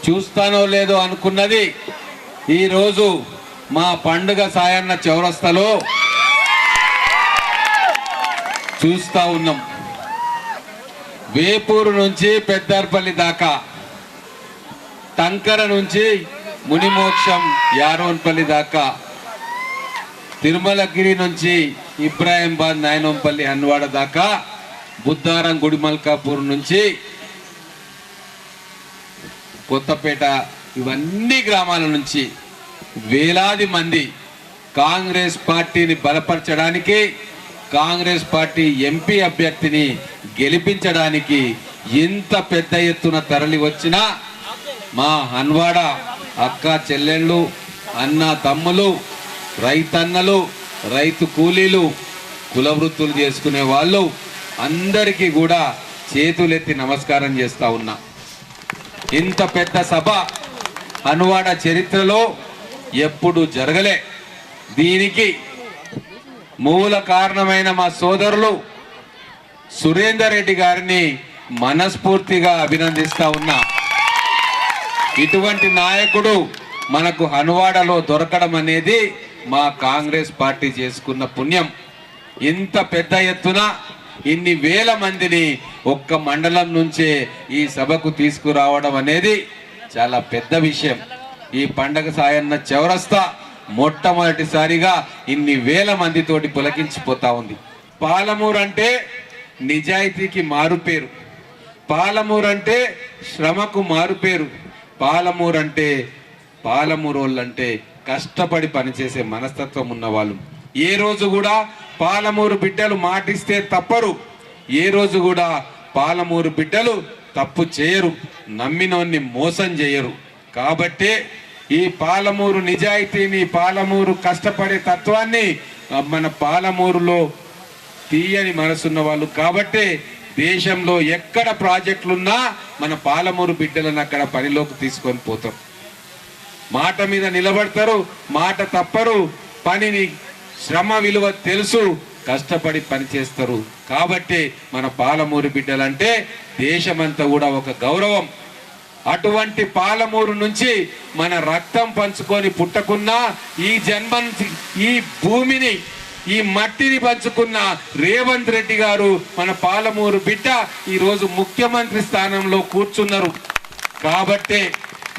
చూస్తానో లేదో అనుకున్నది ఈరోజు మా పండుగ సాయన్న చౌరస్తాలో చూస్తా ఉన్నాం. వేపూరు నుంచి పెద్దార్పల్లి దాకా, టంకర నుంచి మునిమోక్షం యారోన్పల్లి దాకా, తిరుమలగిరి నుంచి ఇబ్రాహీంబాద్ నాయనంపల్లి హన్వాడ దాకా, బుద్ధారం గుడిమల్కాపూర్ నుంచి కొత్తపేట, ఇవన్నీ గ్రామాల నుంచి వేలాది మంది కాంగ్రెస్ పార్టీని బలపరచడానికి, కాంగ్రెస్ పార్టీ ఎంపీ అభ్యర్థిని గెలిపించడానికి ఇంత పెద్ద ఎత్తున తరలి వచ్చిన మా హన్వాడ అక్క చెల్లెళ్ళు, అన్న తమ్ములు, రైతన్నలు, రైతు కూలీలు, కుల వృత్తులు చేసుకునే వాళ్ళు అందరికీ కూడా చేతులెత్తి నమస్కారం చేస్తా ఉన్నా. ఇంత పెద్ద సభ హన్వాడ చరిత్రలో ఎప్పుడు జరగలే. దీనికి మూల కారణమైన మా సోదరులు సురేందర్ రెడ్డి గారిని మనస్ఫూర్తిగా అభినందిస్తా ఉన్నా. ఇటువంటి నాయకుడు మనకు హన్వాడలో దొరకడం అనేది మా కాంగ్రెస్ పార్టీ చేసుకున్న పుణ్యం. ఇంత పెద్ద ఎత్తున ఇన్ని వేల మందిని ఒక్క మండలం నుంచే ఈ సభకు తీసుకురావడం అనేది చాలా పెద్ద విషయం. ఈ పండగ సాయన్న చౌరస్తా మొట్టమొదటిసారిగా ఇన్ని వేల మందితోటి పులకించిపోతా ఉంది. పాలమూరు అంటే నిజాయితీకి మారుపేరు, పాలమూరు అంటే శ్రమకు మారుపేరు, పాలమూరు అంటే పాలమూరోళ్ళంటే కష్టపడి పనిచేసే మనస్తత్వం ఉన్నవాళ్ళు. ఏ రోజు కూడా పాలమూరు బిడ్డలు మాటిస్తే తప్పరు, ఏ రోజు కూడా పాలమూరు బిడ్డలు తప్పు చేయరు, నమ్మినోన్ని మోసం చేయరు. కాబట్టే ఈ పాలమూరు నిజాయితీని, పాలమూరు కష్టపడే తత్వాన్ని మన పాలమూరులో తీయని మనసున్న వాళ్ళు కాబట్టే దేశంలో ఎక్కడ ప్రాజెక్టులున్నా మన పాలమూరు బిడ్డలను అక్కడ పనిలోకి తీసుకొని పోతారు. మాట మీద నిలబడతారు, మాట తప్పరు, పనిని శ్రమ విలువ తెలుసు, కష్టపడి పనిచేస్తారు. కాబట్టి మన పాలమూరు బిడ్డలంటే దేశమంతా కూడా ఒక గౌరవం. అటువంటి పాలమూరు నుంచి మన రక్తం పంచుకొని పుట్టకున్నా ఈ జన్మని, ఈ భూమిని, ఈ మట్టిని పంచుకున్న రేవంత్ రెడ్డి గారు మన పాలమూరు బిడ్డ ఈరోజు ముఖ్యమంత్రి స్థానంలో కూర్చున్నారు. కాబట్టే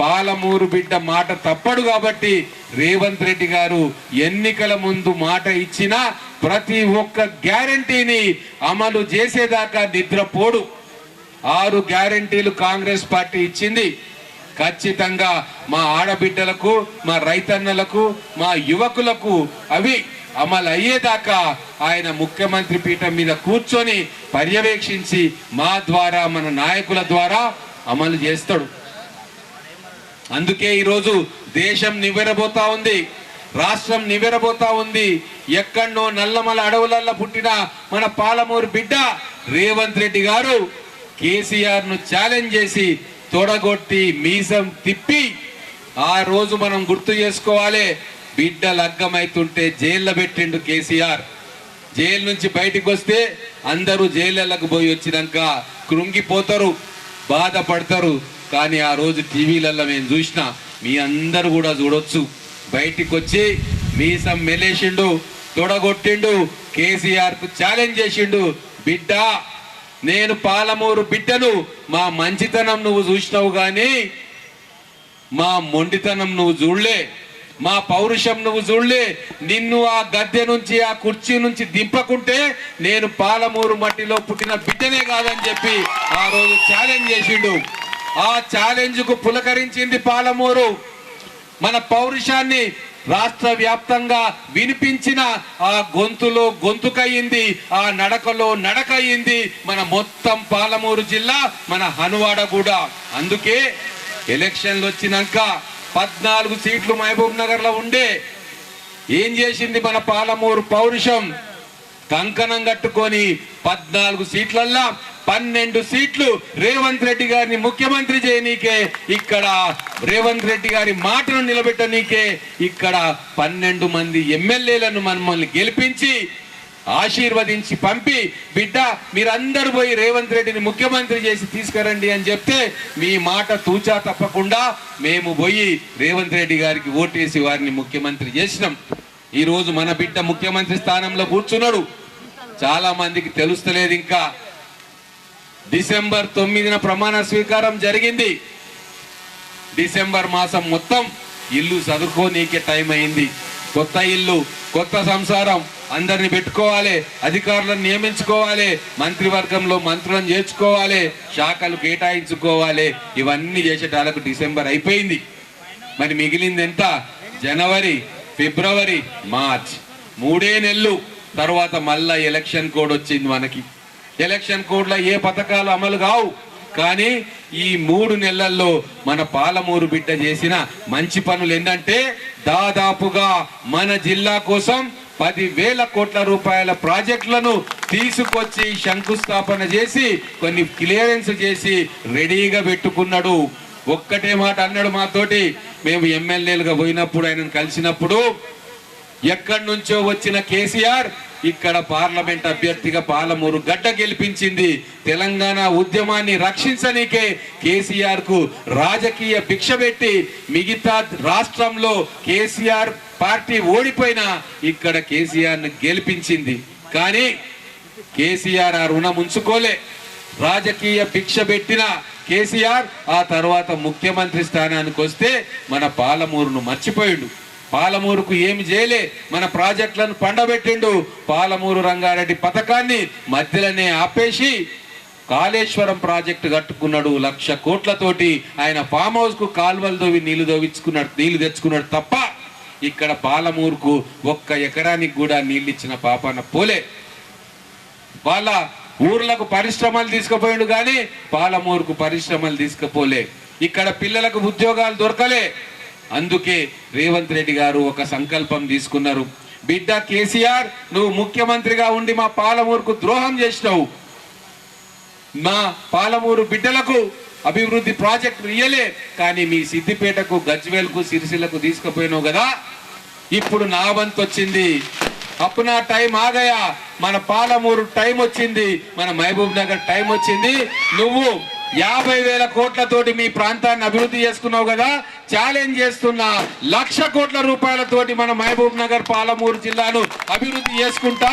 పాలమూరు బిడ్డ మాట తప్పడు. కాబట్టి రేవంత్ రెడ్డి గారు ఎన్నికల ముందు మాట ఇచ్చిన ప్రతి ఒక్క గ్యారంటీని అమలు చేసేదాకా నిద్రపోడు. 6 గ్యారంటీలు కాంగ్రెస్ పార్టీ ఇచ్చింది. ఖచ్చితంగా మా ఆడబిడ్డలకు, మా రైతన్నలకు, మా యువకులకు అవి అమలు అయ్యేదాకా ఆయన ముఖ్యమంత్రి పీఠం మీద కూర్చొని పర్యవేక్షించి మా ద్వారా, మన నాయకుల ద్వారా అమలు చేస్తాడు. అందుకే ఈరోజు దేశం నివ్వెరబోతా ఉంది, రాష్ట్రం నివ్వెరబోతా ఉంది. ఎక్కడో నల్లమల అడవులల్లో పుట్టిన మన పాలమూరు బిడ్డ రేవంత్ రెడ్డి గారు కేసీఆర్ ను ఛాలెంజ్ చేసి తొడగొట్టి మీసం తిప్పి, ఆ రోజు మనం గుర్తు చేసుకోవాలి, బిడ్డ లగ్గమైతుంటే జైల్లో పెట్టిండు కేసీఆర్. జైలు నుంచి బయటికి వస్తే అందరూ జైళ్ళకు పోయి వచ్చినాక కృంగిపోతారు, బాధపడతారు. కానీ ఆ రోజు టీవీలలో మేము చూసిన, మీ అందరూ కూడా చూడొచ్చు, బయటికి వచ్చి మీసం మెలేసిండు, తొడగొట్టిండు, కేసీఆర్ కు ఛాలెంజ్ చేసిండు, బిడ్డ నేను పాలమూరు బిడ్డను, మా మంచితనం నువ్వు చూసినావు కానీ మా మొండితనం నువ్వు చూడలే, మా పౌరుషం నువ్వు చూడలే. నిన్ను ఆ గద్దె నుంచి, ఆ కుర్చీ నుంచి దింపకుంటే నేను పాలమూరు మట్టిలో పుట్టిన బిడ్డనే కాదని చెప్పి ఆ రోజు ఛాలెంజ్ చేసిండు. ఆ ఛాలెంజ్ కు పులకరించింది పాలమూరు. మన పౌరుషాన్ని రాష్ట్ర వ్యాప్తంగా వినిపించిన ఆ గొంతులో గొంతుకయ్యింది, ఆ నడకలో నడకయ్యింది మన మొత్తం పాలమూరు జిల్లా, మన హన్వాడ కూడా. అందుకే ఎలక్షన్లు వచ్చినాక 14 సీట్లు మహబూబ్ నగర్ లో ఉండే, ఏం చేసింది మన పాలమూరు పౌరుషం, కంకణం కట్టుకొని 14 సీట్లల్లా 12 సీట్లు రేవంత్ రెడ్డి గారిని ముఖ్యమంత్రి చేయనీకే, ఇక్కడ రేవంత్ రెడ్డి గారి మాటను నిలబెట్టనీకే ఇక్కడ 12 మంది ఎమ్మెల్యేలను మనల్ని గెలిపించి ఆశీర్వదించి పంపి బిడ్డ మీరందరూ పోయి రేవంత్ రెడ్డిని ముఖ్యమంత్రి చేసి తీసుకురండి అని చెప్తే మీ మాట తూచా తప్పకుండా మేము పోయి రేవంత్ రెడ్డి గారికి ఓటేసి వారిని ముఖ్యమంత్రి చేసినాం. ఈరోజు మన బిడ్డ ముఖ్యమంత్రి స్థానంలో కూర్చున్నాడు. చాలా మందికి తెలుస్తలేదు. ఇంకా డిసెంబర్ 9న ప్రమాణ స్వీకారం జరిగింది. డిసెంబర్ మాసం మొత్తం ఇల్లు చదువుకోనీకే టైం అయింది. కొత్త ఇల్లు, కొత్త సంసారం, అందరిని పెట్టుకోవాలి, అధికారులను నియమించుకోవాలి, మంత్రివర్గంలో మంత్రులను చేర్చుకోవాలి, శాఖలు కేటాయించుకోవాలి. ఇవన్నీ చేసేటాలకు డిసెంబర్ అయిపోయింది. మరి మిగిలింది ఎంత? జనవరి, ఫిబ్రవరి, మార్చ్, 3 నెలలు. తర్వాత మళ్ళా ఎలక్షన్ కోడ్ వచ్చింది. మనకి ఎలక్షన్ కోడ్లో ఏ పథకాలు అమలు కావు. కానీ ఈ 3 నెలల్లో మన పాలమూరు బిడ్డ చేసిన మంచి పనులు ఏంటంటే దాదాపుగా మన జిల్లా కోసం 10,000 కోట్ల రూపాయల ప్రాజెక్టులను తీసుకొచ్చి శంకుస్థాపన చేసి కొన్ని క్లియరెన్స్ చేసి రెడీగా పెట్టుకున్నాడు. ఒక్కటే మాట అన్నాడు మాతోటి. మేము ఎమ్మెల్యేలుగా పోయినప్పుడు ఆయనను కలిసినప్పుడు, ఎక్కడి నుంచో వచ్చిన కేసీఆర్ ఇక్కడ పార్లమెంట్ అభ్యర్థిగా పాలమూరు గడ్డ గెలిపించింది. తెలంగాణ ఉద్యమాన్ని రక్షించనీకే కేసీఆర్ కు రాజకీయ భిక్ష పెట్టి మిగతా రాష్ట్రంలో కేసీఆర్ పార్టీ ఓడిపోయినా ఇక్కడ కేసీఆర్ ను గెలిపించింది. కానీ కేసీఆర్ ఆ రుణం ఉంచుకోలే. రాజకీయ భిక్ష పెట్టిన కేసీఆర్ ఆ తర్వాత ముఖ్యమంత్రి స్థానానికి వస్తే మన పాలమూరును మర్చిపోయిండు. పాలమూరుకు ఏమి చేయలే. మన ప్రాజెక్టులను పండబెట్టిండు. పాలమూరు రంగారెడ్డి పథకాన్ని మధ్యలోనే ఆపేసి కాళేశ్వరం ప్రాజెక్టు కట్టుకున్నాడు 1,00,000 కోట్లతోటి. ఆయన ఫామ్ హౌస్ కు కాల్వలు దోవి నీళ్లు తెచ్చుకున్నాడు తప్ప ఇక్కడ పాలమూరుకు 1 ఎకరానికి కూడా నీళ్ళు ఇచ్చిన పాపాన పోలే. వాళ్ళ ఊర్లకు పరిశ్రమలు తీసుకుపోయిండు కానీ పాలమూరుకు పరిశ్రమలు తీసుకుపోలే. ఇక్కడ పిల్లలకు ఉద్యోగాలు దొరకలే. అందుకే రేవంత్ రెడ్డి గారు ఒక సంకల్పం తీసుకున్నారు. బిడ్డ కేసీఆర్, నువ్వు ముఖ్యమంత్రిగా ఉండి మా పాలమూరుకు ద్రోహం చేసినావు. మా పాలమూరు బిడ్డలకు అభివృద్ధి ప్రాజెక్టులు ఇయ్యలే. కానీ మీ సిద్దిపేటకు, గజ్వేల్కు, సిరిసిల్లకు తీసుకుపోయినావు కదా. ఇప్పుడు నా వంతు వచ్చింది. అప్పునా టైం ఆగయా. మన పాలమూరు టైం వచ్చింది, మన మహబూబ్ నగర్ టైం వచ్చింది. నువ్వు 50,000 కోట్లతోటి మీ ప్రాంతాన్ని అభివృద్ధి చేసుకున్నావు కదా. ఛాలెంజ్ చేస్తున్నా, 1,00,000 కోట్ల రూపాయలతోటి మన మహబూబ్ నగర్ పాలమూరు జిల్లాను అభివృద్ధి చేసుకుంటా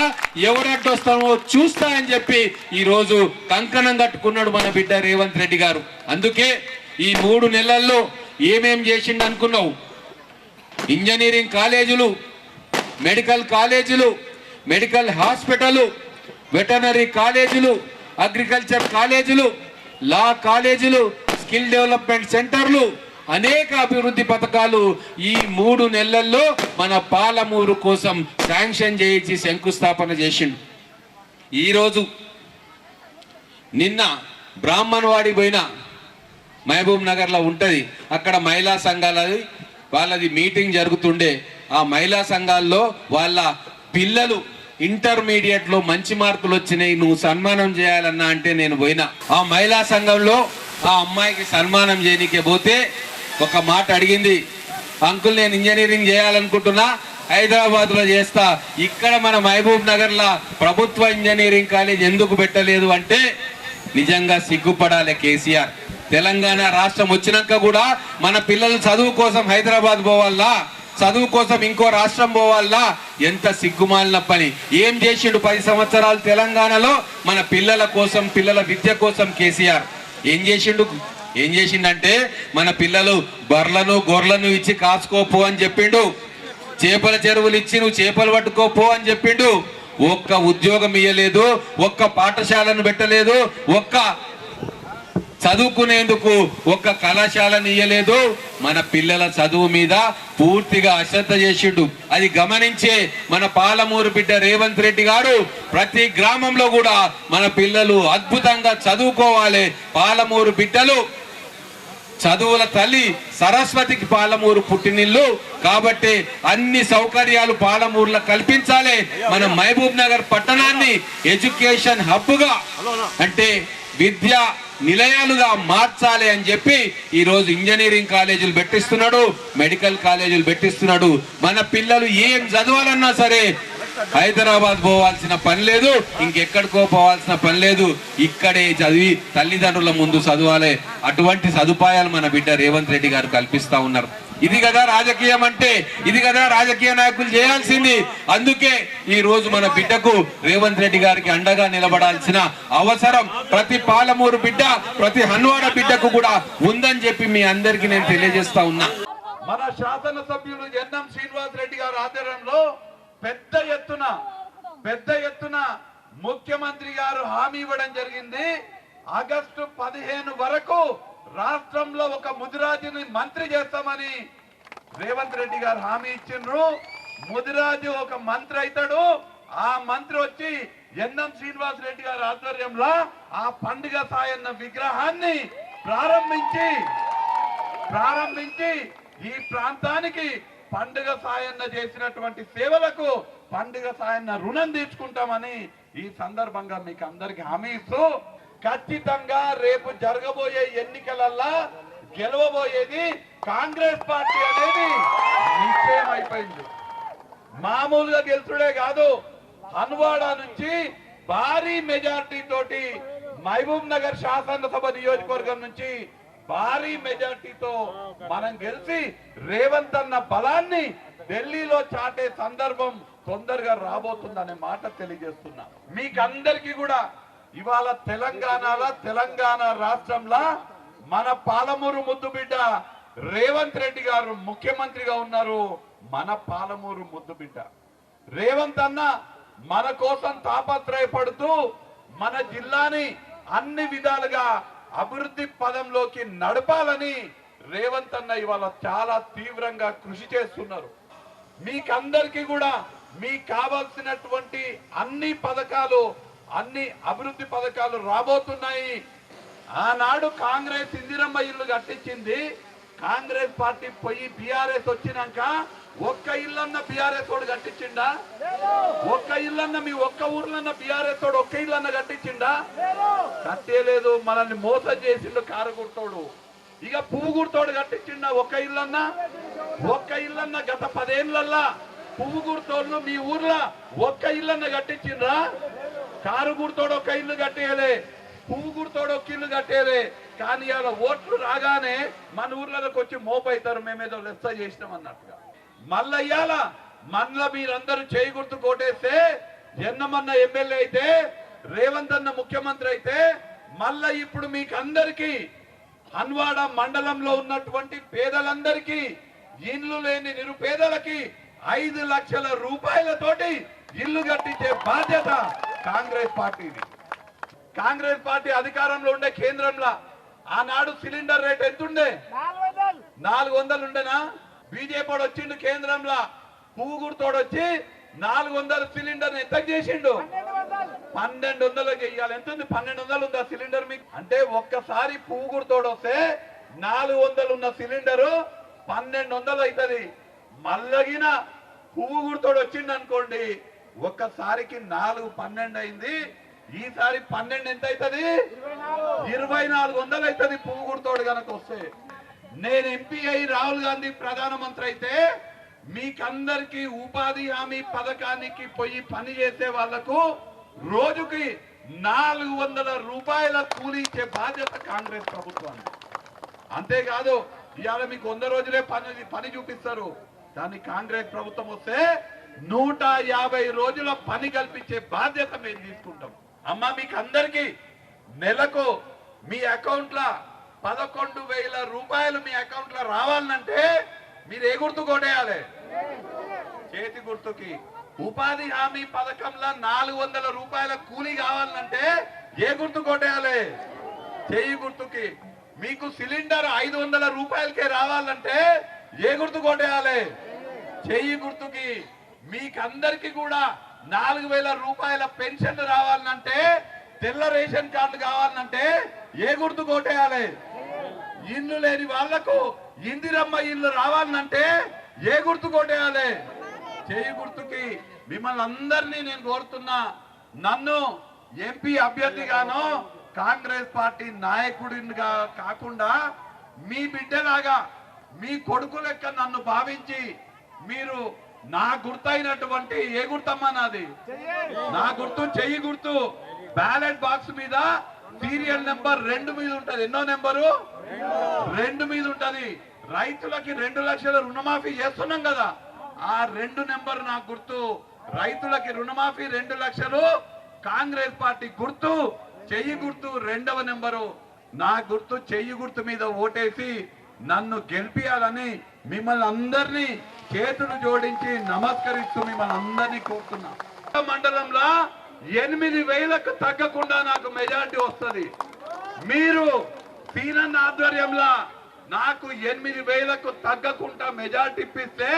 ఎవరడ్డొస్తామో చూస్తా అని చెప్పి ఈ రోజు కంకణం కట్టుకున్నాడు మన బిడ్డ రేవంత్ రెడ్డి గారు. అందుకే ఈ 3 నెలల్లో ఏమేం చేసిండు అనుకున్నావు? ఇంజనీరింగ్ కాలేజీలు, మెడికల్ కాలేజీలు, మెడికల్ హాస్పిటల్, వెటనరీ కాలేజీలు, అగ్రికల్చర్ కాలేజీలు, లా కాలేజీలు, స్కిల్ డెవలప్మెంట్ సెంటర్లు, అనేక అభివృద్ధి పథకాలు ఈ 3 నెలల్లో మన పాలమూరు కోసం శాంక్షన్ చేయించి శంకుస్థాపన చేసిండు. ఈరోజు నిన్న బ్రాహ్మణవాడి పోయిన మహబూబ్ నగర్లో ఉంటుంది. అక్కడ మహిళా సంఘాలది వాళ్ళది మీటింగ్ జరుగుతుండే. ఆ మహిళా సంఘాల్లో వాళ్ళ పిల్లలు ఇంటర్మీడియట్ లో మంచి మార్కులు వచ్చినాయి, నువ్వు సన్మానం చేయాలన్నా అంటే నేను పోయినా. ఆ మహిళా సంఘంలో ఆ అమ్మాయికి సన్మానం చేయనీకే పోతే ఒక మాట అడిగింది, అంకుల్ నేను ఇంజనీరింగ్ చేయాలనుకుంటున్నా, హైదరాబాద్ లో చేస్తా, ఇక్కడ మన మహబూబ్ నగర్ లా ప్రభుత్వ ఇంజనీరింగ్ కాలేజ్ ఎందుకు పెట్టలేదు అంటే నిజంగా సిగ్గుపడాలి కేసీఆర్. తెలంగాణ రాష్ట్రం వచ్చినాక కూడా మన పిల్లలు చదువు కోసం హైదరాబాద్ పోవాలా, చదువు కోసం ఇంకో రాష్ట్రం పోవాలా? ఎంత సిగ్గుమాలిన పని. ఏం చేసిండు 10 సంవత్సరాలు తెలంగాణలో మన పిల్లల కోసం, పిల్లల విద్య కోసం కేసీఆర్ ఏం చేసిండంటే మన పిల్లలు బర్లను గొర్రెలను ఇచ్చి కాచుకోపో అని చెప్పిండు. చేపల చెరువులు ఇచ్చి నువ్వు చేపలు పట్టుకోపో అని చెప్పిండు. ఒక్క ఉద్యోగం ఇయ్యలేదు, ఒక్క పాఠశాలను పెట్టలేదు, ఒక్క చదువుకునేందుకు ఒక్క కళాశాలను ఇయ్యలేదు. మన పిల్లల చదువు మీద పూర్తిగా అశ్రద్ధ చేసిండు. అది గమనించే మన పాలమూరు బిడ్డ రేవంత్ రెడ్డి గారు ప్రతి గ్రామంలో కూడా మన పిల్లలు అద్భుతంగా చదువుకోవాలి. పాలమూరు బిడ్డలు చదువుల తల్లి సరస్వతికి పాలమూరు పుట్టినిల్లు కాబట్టి అన్ని సౌకర్యాలు పాలమూరులో కల్పించాలి. మన మహబూబ్ నగర్ పట్టణాన్ని ఎడ్యుకేషన్ హబ్గా అంటే విద్యా నిలయాలుగా మార్చాలి అని చెప్పి ఈ రోజు ఇంజనీరింగ్ కాలేజీలు పెట్టిస్తున్నాడు, మెడికల్ కాలేజీలు పెట్టిస్తున్నాడు. మన పిల్లలు ఏం చదవాలన్నా సరే హైదరాబాద్ పోవాల్సిన పని లేదు, ఇంకెక్కడికో పోవాల్సిన పని లేదు, ఇక్కడే చదివి తల్లిదండ్రుల ముందు చదవాలి. అటువంటి సదుపాయాలు మన బిడ్డ రేవంత్ రెడ్డి గారు కల్పిస్తా ఉన్నారు. ఇది కదా రాజకీయం అంటే, ఇది కదా రాజకీయ నాయకులు చేయాల్సింది. అందుకే ఈ రోజు మన బిడ్డకు రేవంత్ రెడ్డి గారికి అండగా నిలబడాల్సిన అవసరం ప్రతి పాలమూరు బిడ్డ, ప్రతి హన్వాడ బిడ్డకు కూడా ఉందని చెప్పి మీ అందరికీ నేను తెలియజేస్తా ఉన్నా. మన శాసనసభ్యులు ఎన్ఎం శ్రీనివాస్ రెడ్డి గారి ఆధ్వర్యంలో పెద్ద ఎత్తున ముఖ్యమంత్రి గారు హామీ ఇవ్వడం జరిగింది. ఆగస్టు 15 వరకు రాష్ట్రంలో ఒక ముదిరాజుని మంత్రి చేస్తామని రేవంత్ రెడ్డి గారు హామీ ఇచ్చిండ్రు. ముదిరాజు ఒక మంత్రి అవుతాడు. ఆ మంత్రి వచ్చి ఎన్ఎం శ్రీనివాస్ రెడ్డి గారి ఆధ్వర్యంలో ఆ పండుగ సాయన్న విగ్రహాన్ని ప్రారంభించి ఈ ప్రాంతానికి పండుగ సాయన్న చేసినటువంటి సేవలకు పండుగ సాయన్న రుణం తీర్చుకుంటామని ఈ సందర్భంగా మీకు అందరికి హామీ ఇస్తూ, ఖచ్చితంగా రేపు జరగబోయే ఎన్నికలల్లా గెలవబోయేది కాంగ్రెస్ పార్టీ అనేది నిశ్చయం అయిపోయింది. మామూలుగా గెలుచుడే కాదు, హన్వాడ నుంచి భారీ మెజార్టీ తోటి మహబూబ్ నగర్ శాసనసభ నియోజకవర్గం నుంచి భారీ మెజార్టీతో మనం గెలిచి రేవంత్ అన్న బలాన్ని ఢిల్లీలో చాటే సందర్భం తొందరగా రాబోతుందనే మాట తెలియజేస్తున్నా. మీకందరికీ కూడా ఇవాళ తెలంగాణ రాష్ట్రంలో మన పాలమూరు ముద్దుబిడ్డ రేవంత్ రెడ్డి గారు ముఖ్యమంత్రిగా ఉన్నారు. మన పాలమూరు ముద్దుబిడ్డ రేవంత్ అన్న మన కోసం తాపత్రయపడుతూ మన జిల్లాని అన్ని విధాలుగా అభివృద్ధి పదంలోకి నడపాలని రేవంత్ అన్న ఇవాళ చాలా తీవ్రంగా కృషి చేస్తున్నారు. మీకందరికీ కూడా మీకు కావాల్సినటువంటి అన్ని పథకాలు, అన్ని అభివృద్ధి పథకాలు రాబోతున్నాయి. ఆనాడు కాంగ్రెస్ ఇందిరమ్మ ఇల్లు కట్టించింది. కాంగ్రెస్ పార్టీ పోయి బీఆర్ఎస్ వచ్చినాక ఒక్క ఇల్లన్న బీఆర్ఎస్ వాడు కట్టించిండా? ఒక్క ఇల్లన్న మీ ఒక్క ఊర్లన్న బీఆర్ఎస్ వాడు ఒక్క ఇల్లన్న కట్టించిండా? కట్టేలేదు. మనల్ని మోసం చేసిండు కారగుర్తోడు. ఇక పువ్వు గుర్తోడు కట్టించిండా ఒక్క ఇల్లన్న? ఒక్క ఇల్లన్న గత 10 ఏళ్లల్లా పువ్వు గుర్తోళ్ళు మీ ఊర్లో ఒక్క ఇల్లన్న కట్టించిండ్రా? కారు గుర్తోడు ఒక ఇల్లు కట్టేయలే, పువ్వు గుర్తోడు ఒక ఇల్లు కట్టేయలే. కానీ అలా ఓట్లు రాగానే మన ఊర్లలోకి వచ్చి మోపైతారు, మేమేదో లెస్స చేసినాం అన్నట్టుగా. మళ్ళా ఇయ్యాల మీరందరూ చేయి గుర్తు కోటేస్తే ఎన్నమన్న ఎమ్మెల్యే అయితే, రేవంత్ అన్న ముఖ్యమంత్రి అయితే, మళ్ళా ఇప్పుడు మీకు అందరికీ హన్వాడ మండలంలో ఉన్నటువంటి పేదలందరికీ, ఇల్లు లేని నిరుపేదలకి 5 లక్షల రూపాయలతోటి ఇల్లు కట్టించే బాధ్యత కాంగ్రెస్ పార్టీది. కాంగ్రెస్ పార్టీ అధికారంలో ఉండే కేంద్రంలో ఆనాడు సిలిండర్ రేట్ ఎంతుండే? 400 ఉండేనా? బీజేపీ వచ్చిండు కేంద్రంలో, పువ్వు గుర్తోడు వచ్చి 400 సిలిండర్ ఎంత చేసిండు? 1200 చెయ్యాలి. ఎంత ఉంది? 1200 ఉందా సిలిండర్ మీకు? అంటే ఒక్కసారి పువ్వు గుర్తోడు వస్తే 400 ఉన్న సిలిండరు 1200 అవుతుంది. మల్లగిన పువ్వు గుర్తోడు వచ్చిండు అనుకోండి, ఒక్కసారికి 4 12 అయింది. ఈసారి 12 ఎంత అవుతుంది? 2400 అవుతుంది పువ్వు గుర్తోడు కనుక వస్తే. నేను ఎంపీ అయి రాహుల్ గాంధీ ప్రధానమంత్రి అయితే మీకందరికి ఉపాధి హామీ పథకానికి పోయి పని చేసే వాళ్లకు రోజుకి 400 రూపాయల కూలీ ఇచ్చే బాధ్యత కాంగ్రెస్ ప్రభుత్వాన్ని. అంతేకాదు ఇవాళ మీకు 100 రోజులే పని చూపిస్తారు. దాన్ని కాంగ్రెస్ ప్రభుత్వం వస్తే 150 రోజుల పని కల్పించే బాధ్యత మేము తీసుకుంటాం. అమ్మా మీకు అందరికి నెలకు మీ అకౌంట్ లో 11,000 రూపాయలు మీ అకౌంట్ లో రావాలంటే మీరు ఏ గుర్తు కొట్టేయాలి? చేతి గుర్తుకి. ఉపాధి హామీ పథకంలో 400 రూపాయల కూలీ కావాలంటే ఏ గుర్తు కొట్టేయాలి? చేయి గుర్తుకి. మీకు సిలిండర్ 500 రూపాయలకే రావాలంటే ఏ గుర్తు కొట్టేయాలి? చేయి గుర్తుకి. మీకందరికి కూడా 4,000 రూపాయల పెన్షన్ రావాలంటే, తెల్ల రేషన్ కార్డు కావాలంటే ఏ గుర్తు కొట్టేయాలి? ఇల్లు లేని వాళ్లకు ఇందిరమ్మ ఇల్లు రావాలంటే ఏ గుర్తు కొట్టేయాలి? చేయి గుర్తుకి. మిమ్మల్ని అందరినీ నేను కోరుతున్నా, నన్ను ఎంపీ అభ్యర్థిగానో కాంగ్రెస్ పార్టీ నాయకుడిగా కాకుండా మీ బిడ్డలాగా, మీ కొడుకు లెక్క నన్ను భావించి మీరు నా గుర్తైనటువంటి ఏ గుర్తమ్మా నాది? నా గుర్తు చెయ్యి గుర్తు. బ్యాలెట్ బాక్స్ మీద సీరియల్ నెంబర్ 2 మీద ఉంటది. ఎన్నో నెంబరు? 2 మీద ఉంటది. రైతులకి 2 లక్షల రుణమాఫీ చేస్తున్నాం కదా, ఆ 2 నెంబర్ నాకు గుర్తు. రైతులకి రుణమాఫీ 2 లక్షలు కాంగ్రెస్ పార్టీ గుర్తు, చెయ్యి గుర్తు 2వ నెంబరు. నా గుర్తు చెయ్యి గుర్తు మీద ఓటేసి నన్ను గెలిపియాలని మిమ్మల్ని అందరినీ చేతులు జోడించి నమస్కరిస్తూ మిమ్మల్ని అందరినీ కోరుతున్నా. మండలంలో 8,000కు తగ్గకుండా నాకు మెజార్టీ వస్తుంది. మీరు సీనన్న ఆధ్వర్యంలో నాకు 8,000కు తగ్గకుండా మెజార్టీ ఇప్పిస్తే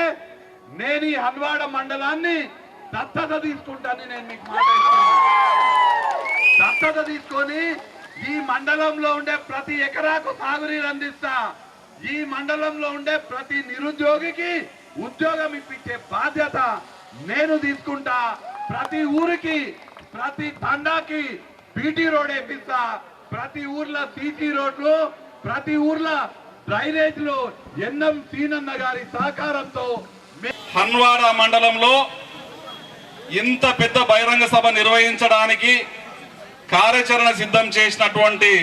నేను ఈ హన్వాడ మండలాన్ని దత్తత తీసుకుంటాను. నేను మీకు మాట ఇస్తున్నాను. దత్తత తీసుకొని ఈ మండలంలో ఉండే ప్రతి ఎకరాకు సాగునీరు అందిస్తా. ఈ మండలంలో ఉండే ప్రతి నిరుద్యోగికి ఉద్యోగం ఇప్పించే బాధ్యత నేను తీసుకుంటా. ప్రతి ఊరికి, ప్రతి తండాకి బీటీ రోడ్ వేపిస్తా. ప్రతి ఊర్లో సీసీ రోడ్లు, ప్రతి ఊర్లో డ్రైనేజ్లు ఎన్ఎం సీనన్న గారి సహకారంతో హన్వాడ మండలంలో ఇంత పెద్ద బహిరంగ సభ నిర్వహించడానికి కార్యాచరణ సిద్ధం చేసినటువంటి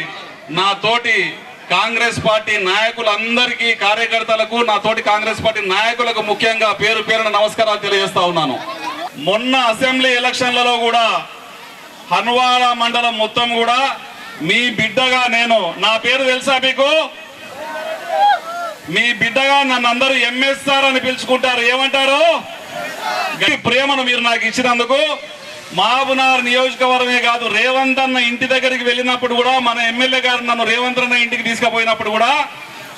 నా తోటి కాంగ్రెస్ పార్టీ నాయకులందరికీ, కార్యకర్తలకు, నా తోటి కాంగ్రెస్ పార్టీ నాయకులకు ముఖ్యంగా పేరు పేరున నమస్కారాలు తెలియజేస్తా ఉన్నాను. మొన్న అసెంబ్లీ ఎలక్షన్లలో కూడా హన్వాడ మండలం మొత్తం కూడా మీ బిడ్డగా నేను, నా పేరు తెలుసా మీకు? మీ బిడ్డగా నన్ను అందరూ ఎంఎస్ఆర్ అని పిలుచుకుంటారు. ఏమంటారు? ప్రేమను మీరు నాకు ఇచ్చినందుకు మహబూబ్నగర్ నియోజకవర్గమే కాదు, రేవంత్ అన్న ఇంటి దగ్గరికి వెళ్ళినప్పుడు కూడా, మన ఎమ్మెల్యే గారు నన్ను రేవంత్ అన్న ఇంటికి తీసుకుపోయినప్పుడు కూడా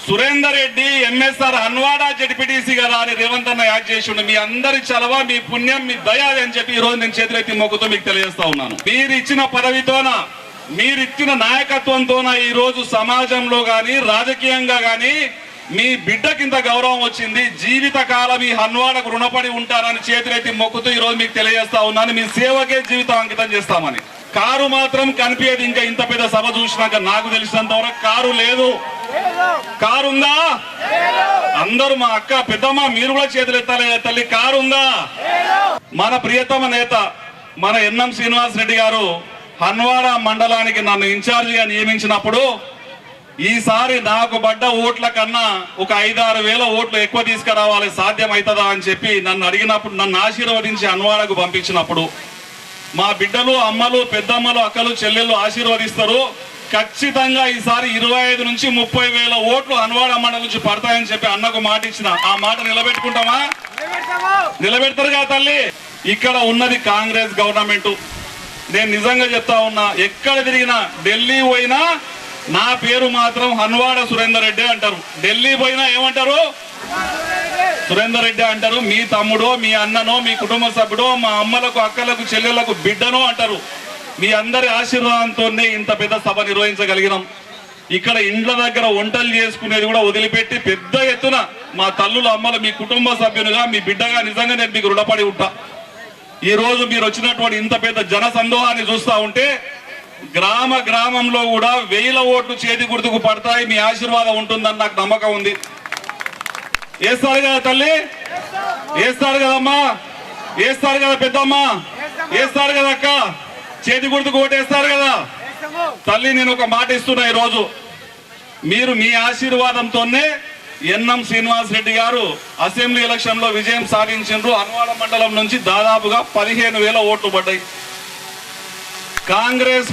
సురేందర్ రెడ్డి ఎంఎస్ఆర్ హన్వాడ జెడ్పీటీసీ కదా అని రేవంత్ అన్న యాడ్ చేసి మీ అందరి చలవ, మీ పుణ్యం, మీ దయ అని చెప్పి ఈ రోజు నేను చేతులెత్తి మొక్కుతూ మీకు తెలియజేస్తా ఉన్నాను. మీరు ఇచ్చిన పదవితోన, మీరు ఇచ్చిన నాయకత్వంతోన ఈ రోజు సమాజంలో గాని, రాజకీయంగా గాని మీ బిడ్డకింత గౌరవం వచ్చింది. జీవితకాలం ఈ హన్వాడకు రుణపడి ఉంటారని చేతులెత్తి మొక్కుతూ ఈ రోజు మీకు తెలియజేస్తా ఉన్నాను. మీ సేవకే జీవితం అంకితం చేస్తామని. కారు మాత్రం కనిపించేది. ఇంకా ఇంత పెద్ద సభ చూసినాక నాకు తెలిసినంత వరకు కారు లేదు. కారు ఉందా? అందరూ మా అక్క, పెద్దమ్మ మీరు కూడా చేతులు ఎత్తాలి. తల్లి కారు ఉందా? మన ప్రియతమ నేత మన ఎన్ఎం శ్రీనివాస్ రెడ్డి గారు హన్వాడ మండలానికి నన్ను ఇన్ఛార్జిగా నియమించినప్పుడు ఈసారి నాకు పడ్డ ఓట్ల కన్నా ఒక 5-6 వేల ఓట్లు ఎక్కువ తీసుకురావాలి, సాధ్యం అవుతుందా అని చెప్పి నన్ను అడిగినప్పుడు, నన్ను ఆశీర్వదించి హన్వాడకు పంపించినప్పుడు మా బిడ్డలు, అమ్మలు, పెద్దమ్మలు, అక్కలు, చెల్లెళ్ళు ఆశీర్వదిస్తారు. ఖచ్చితంగా ఈసారి 25 నుంచి 30 వేల ఓట్లు హన్వాడ మండలం నుంచి పడతాయని చెప్పి అన్నకు మాట ఇచ్చిన. ఆ మాట నిలబెట్టుకుంటామా? నిలబెడతారు కదా తల్లి. ఇక్కడ ఉన్నది కాంగ్రెస్ గవర్నమెంట్. నేను నిజంగా చెప్తా ఉన్నా, ఎక్కడ తిరిగినా, ఢిల్లీ పోయినా నా పేరు మాత్రం హన్వాడ సురేందర్ రెడ్డి అంటారు. ఢిల్లీ పోయినా ఏమంటారు? సురేందర్ రెడ్డి అంటారు. మీ తమ్ముడో, మీ అన్ననో, మీ కుటుంబ సభ్యుడో, మా అమ్మలకు, అక్కలకు, చెల్లెళ్లకు బిడ్డనో అంటారు. మీ అందరి ఆశీర్వాదంతోనే ఇంత పెద్ద సభ నిర్వహించగలిగినాం. ఇక్కడ ఇండ్ల దగ్గర వంటలు చేసుకునేది కూడా వదిలిపెట్టి పెద్ద ఎత్తున మా తల్లుల, అమ్మలు, మీ కుటుంబ సభ్యులుగా, మీ బిడ్డగా నిజంగా నేను మీకు రుణపడి ఉంటా. ఈ రోజు మీరు వచ్చినటువంటి ఇంత పెద్ద జన సందోహాన్ని చూస్తా ఉంటే గ్రామ గ్రామంలో కూడా 1000 ఓట్లు చేతి గుర్తుకు పడతాయి. మీ ఆశీర్వాదం ఉంటుందని నాకు నమ్మకం ఉంది. వేస్తారు కదా తల్లి? వేస్తారు కదమ్మా? వేస్తారు కదా పెద్దమ్మా? వేస్తారు కదా అక్క? చేతి గుర్తుకు ఓటేస్తారు కదా తల్లి? నేను ఒక మాట ఇస్తున్నా, ఈరోజు మీరు మీ ఆశీర్వాదంతోనే ఎన్ఎం శ్రీనివాస్ రెడ్డి గారు అసెంబ్లీ ఎలక్షన్ లో విజయం సాధించారు. హన్వాడ మండలం నుంచి దాదాపుగా 15,000 ఓట్లు పడ్డాయి. కాంగ్రెస్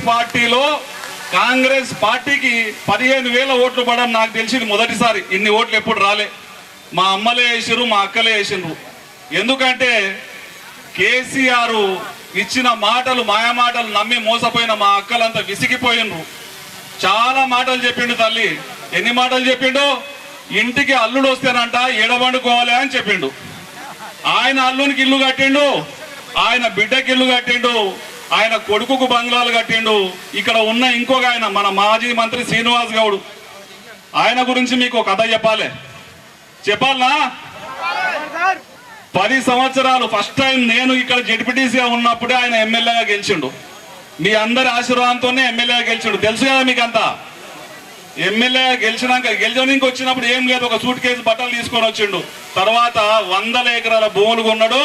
పార్టీకి 15,000 ఓట్లు పడడం నాకు తెలిసింది మొదటిసారి. ఇన్ని ఓట్లు ఎప్పుడు రాలే. మా అమ్మలే వేసిర్రు, మా అక్కలే వేసిర్రు. ఎందుకంటే కేసీఆర్ ఇచ్చిన మాటలు, మాయమాటలు నమ్మి మోసపోయిన మా అక్కలంతా విసిగిపోయినరు. చాలా మాటలు చెప్పిండు తల్లి. ఎన్ని మాటలు చెప్పిండు? ఇంటికి అల్లుడు వస్తేనంట ఎడబండుకోవాలి అని చెప్పిండు. ఆయన అల్లునికి ఇల్లు కట్టిండు, ఆయన బిడ్డకి ఇల్లు కట్టిండు, ఆయన కొడుకుకు బంగ్లాలు కట్టిండు. ఇక్కడ ఉన్న ఇంకొక ఆయన మన మాజీ మంత్రి శ్రీనివాస్ గౌడ్, ఆయన గురించి మీకు కథ చెప్పాలనా? 10 సంవత్సరాలు ఫస్ట్ టైం నేను ఇక్కడ జెడ్పీటీసీగా ఉన్నప్పుడే ఆయన ఎమ్మెల్యేగా గెలిచిండు. మీ అందరి ఆశీర్వాదంతోనే ఎమ్మెల్యేగా గెలిచిండు. తెలుసు కదా మీకంతా. ఎమ్మెల్యే గెలిచడానికి వచ్చినప్పుడు ఏం లేదు, ఒక సూట్ కేసు బట్టలు తీసుకొని వచ్చిండు. తర్వాత 100 ఎకరాల భూములు కొన్నాడు,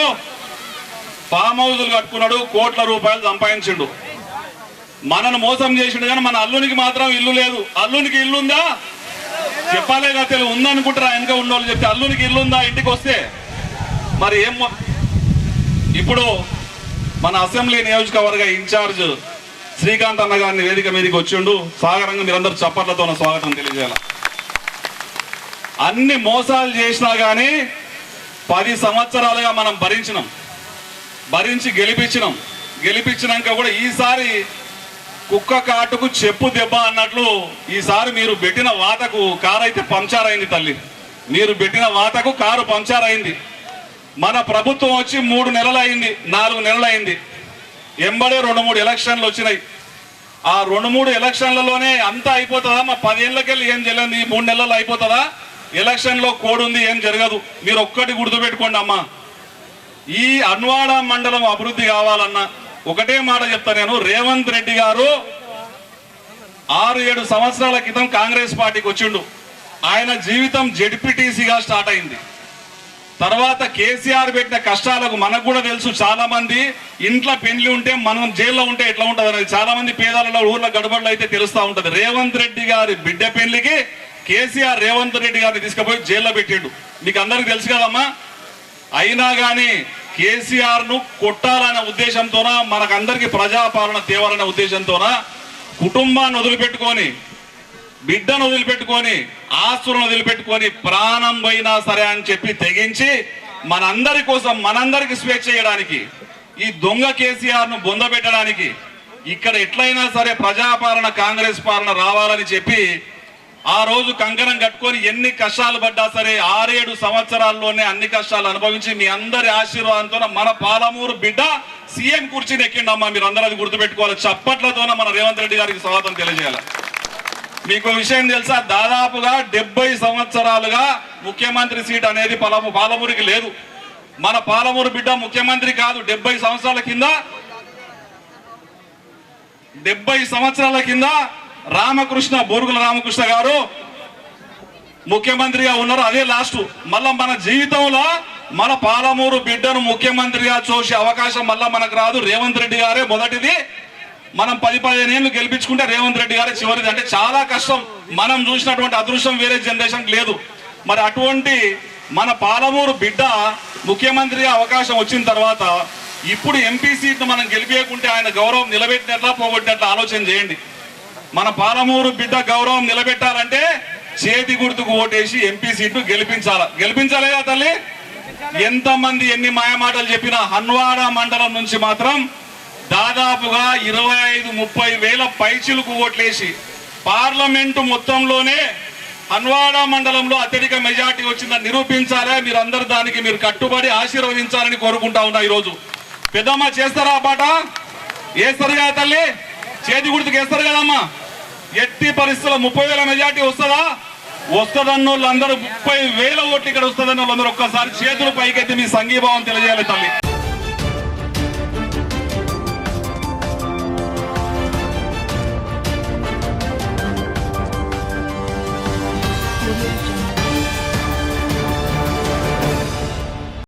ఫామ్ హౌజులు కట్టుకున్నాడు, కోట్ల రూపాయలు సంపాదించిండు. మనను మోసం చేసిండు కానీ మన అల్లునికి మాత్రం ఇల్లు లేదు. అల్లునికి ఇల్లుందా చెప్పాలేగా, తెలియదు ఉందనుకుంటారా వెనక ఉన్నోళ్ళు చెప్తే. అల్లునికి ఇల్లుందా ఇంటికి వస్తే? మరి ఏం. ఇప్పుడు మన అసెంబ్లీ నియోజకవర్గ ఇన్ఛార్జ్ శ్రీకాంత్ అన్న గారిని వేదిక మీదకి వచ్చిండు. సాగరంగా మీరందరూ చప్పట్లతో స్వాగతం తెలియజేయాలి. అన్ని మోసాలు చేసినా కానీ 10 సంవత్సరాలుగా మనం భరించి గెలిపించినాక కూడా ఈసారి కుక్క కాటుకు చెప్పు దెబ్బ అన్నట్లు ఈసారి మీరు పెట్టిన వాతకు కారు అయితే పంక్చర్ అయింది తల్లి. మీరు పెట్టిన వాతకు కారు పంక్చర్ అయింది. మన ప్రభుత్వం వచ్చి 3 నెలలు అయింది, 4 నెలలు అయింది. ఎంబడే 2-3 ఎలక్షన్లు వచ్చినాయి. ఆ 2-3 ఎలక్షన్లలోనే అంతా అయిపోతుందా? మా 10 ఏళ్ళకెళ్ళి ఏం జరిగింది? 3 నెలల్లో అయిపోతుందా? ఎలక్షన్లో కోడ్ ఉంది, ఏం జరగదు. మీరు ఒక్కటి గుర్తుపెట్టుకోండి అమ్మా, ఈ అన్వాడ మండలం అభివృద్ధి కావాలన్నా ఒకటే మాట చెప్తా నేను. రేవంత్ రెడ్డి గారు 6-7 సంవత్సరాల క్రితం కాంగ్రెస్ పార్టీకి వచ్చిండు. ఆయన జీవితం జెడ్పీటీసీగా స్టార్ట్ అయింది. తర్వాత కేసీఆర్ పెట్టిన కష్టాలకు మనకు కూడా తెలుసు. చాలా మంది ఇంట్లో పెళ్లి ఉంటే మనం జైల్లో ఉంటే ఎట్లా ఉంటుంది అనేది చాలా మంది పేదలలో ఊర్ల గడబడలో అయితే తెలుస్తూ ఉంటది. రేవంత్ రెడ్డి గారి బిడ్డ పెళ్లికి కేసీఆర్ రేవంత్ రెడ్డి గారిని తీసుకుపోయి జైల్లో పెట్టిండు. మీకు అందరికి తెలుసు కదమ్మా. అయినా కానీ కేసీఆర్ ను కొట్టాలనే ఉద్దేశంతోన, మనకందరికి ప్రజాపాలన తేవాలనే ఉద్దేశంతోన కుటుంబాన్ని వదిలిపెట్టుకొని, బిడ్డను వదిలిపెట్టుకొని, ఆస్తులను వదిలిపెట్టుకొని ప్రాణం పోయినా సరే అని చెప్పి తెగించి మనందరి కోసం, మనందరికి స్వేచ్ఛ చేయడానికి, ఈ దొంగ కేసీఆర్ ను బొందబెట్టడానికి, ఇక్కడ ఎట్లయినా సరే ప్రజాపాలన కాంగ్రెస్ పాలన రావాలని చెప్పి ఆ రోజు కంకణం కట్టుకొని ఎన్ని కష్టాలు పడ్డా సరే 6-7 సంవత్సరాల్లోనే అన్ని కష్టాలు అనుభవించి మీ అందరి ఆశీర్వాదంతో మన పాలమూరు బిడ్డ సీఎం కుర్చీని ఎక్కిండమ్మా. మీరు అందరూ అది గుర్తుపెట్టుకోవాలి. చప్పట్లతోనే మన రేవంత్ రెడ్డి గారికి స్వాగతం తెలియజేయాలి. మీకు విషయం తెలుసా, దాదాపుగా 70 సంవత్సరాలుగా ముఖ్యమంత్రి సీట్ అనేది పాలమూరుకి లేదు. మన పాలమూరు బిడ్డ ముఖ్యమంత్రి కాదు. 70 సంవత్సరాల కింద బూరుగుల రామకృష్ణ గారు ముఖ్యమంత్రిగా ఉన్నారు. అదే లాస్ట్. మళ్ళా మన జీవితంలో మన పాలమూరు బిడ్డను ముఖ్యమంత్రిగా చూసే అవకాశం మళ్ళా మనకు రాదు. రేవంత్ రెడ్డి గారే మొదటిది. మనం 10-15 ఏళ్ళు గెలిపించుకుంటే రేవంత్ రెడ్డి గారే చివరిది. అంటే చాలా కష్టం. మనం చూసినటువంటి అదృష్టం వేరే జనరేషన్ లేదు. మరి అటువంటి మన పాలమూరు బిడ్డ ముఖ్యమంత్రిగా అవకాశం వచ్చిన తర్వాత ఇప్పుడు ఎంపీ సీట్ను మనం గెలిపేయకుంటే ఆయన గౌరవం నిలబెట్టినట్లా పోగొట్టినట్లా ఆలోచన చేయండి. మన పాలమూరు బిడ్డ గౌరవం నిలబెట్టాలంటే చేతి గుర్తుకు ఓటేసి ఎంపీ సీట్ను గెలిపించాలేదా తల్లి? ఎంతమంది ఎన్ని మాయమాటలు చెప్పినా హన్వాడ మండలం నుంచి మాత్రం దాదాపుగా 25-30 వేల పైచిలకు ఓట్లేసి పార్లమెంటు మొత్తంలోనే హన్వాడ మండలంలో అత్యధిక మెజార్టీ వచ్చిందని నిరూపించాలే. మీరందరూ దానికి మీరు కట్టుబడి ఆశీర్వదించాలని కోరుకుంటా ఉన్నా. ఈరోజు పెద్దమ్మ చేస్తారా ఆ పాట? వేస్తారు కదా తల్లి? చేతి గుర్తుకు వేస్తారు కదమ్మా. ఎట్టి పరిస్థితుల్లో 30,000 మెజార్టీ వస్తుందా? వస్తుందన్న వాళ్ళందరూ 30,000 ఓట్లు ఇక్కడ వస్తుందన్న వాళ్ళందరూ ఒక్కసారి చేతులు పైకెత్తి మీ సంఘీభావం తెలియజేయాలి తల్లి.